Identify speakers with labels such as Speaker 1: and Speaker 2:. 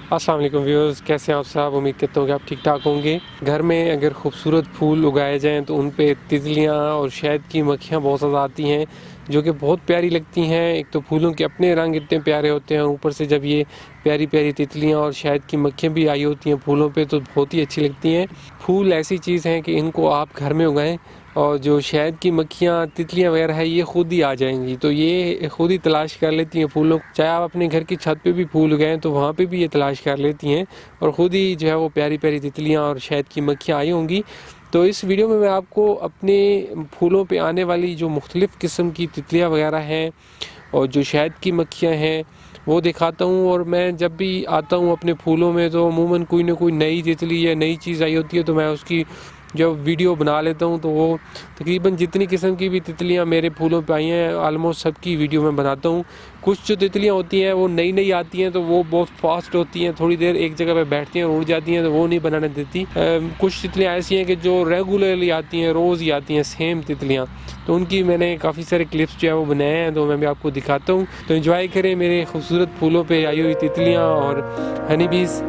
Speaker 1: अस्सलाम वालेकुम व्यूअर्स, कैसे हैं आप साहब। उम्मीद करता हूँ कि आप ठीक ठाक होंगे। घर में अगर खूबसूरत फूल उगाए जाएं तो उन पे तितलियाँ और शहद की मक्खियाँ बहुत ज़्यादा आती हैं, जो कि बहुत प्यारी लगती हैं। एक तो फूलों के अपने रंग इतने प्यारे होते हैं, ऊपर से जब ये प्यारी प्यारी तितलियाँ और शहद की मक्खियाँ भी आई होती हैं फूलों पे तो बहुत ही अच्छी लगती हैं। फूल ऐसी चीज़ हैं कि इनको आप घर में उगाएं और जो शहद की मक्खियाँ तितलियाँ वगैरह है ये खुद ही आ जाएंगी, तो ये खुद ही तलाश कर लेती हैं फूलों। चाहे आप अपने घर की छत पे भी फूल उगाएं तो वहाँ पे भी ये तलाश कर लेती हैं और ख़ुद ही जो है वो प्यारी प्यारी तितलियाँ और शहद की मक्खियाँ आई होंगी। तो इस वीडियो में मैं आपको अपने फूलों पे आने वाली जो मुख्तलिफ़ किस्म की तितलियाँ वगैरह हैं और जो शहद की मक्खियाँ हैं वो दिखाता हूँ। और मैं जब भी आता हूँ अपने फूलों में तो अमूमन कोई ना कोई नई तितली या नई चीज़ आई होती है तो मैं उसकी जब वीडियो बना लेता हूँ। तो वो तकरीबन जितनी किस्म की भी तितलियाँ मेरे फूलों पे आई हैं आलमोस्ट सबकी वीडियो मैं बनाता हूँ। कुछ जो तितलियाँ होती हैं वो नई नई आती हैं तो वो बहुत फास्ट होती हैं, थोड़ी देर एक जगह पे बैठती हैं और उड़ जाती हैं, तो वो नहीं बनाने देती। कुछ तितलियाँ ऐसी हैं कि जो रेगुलरली आती हैं, रोज़ ही आती हैं सेम तितलियाँ, तो उनकी मैंने काफ़ी सारे क्लिप्स जो है वो बनाए हैं, तो मैं भी आपको दिखाता हूँ। तो एंजॉय करें मेरे खूबसूरत फूलों पे आई हुई तितलियाँ और हनी बीज़।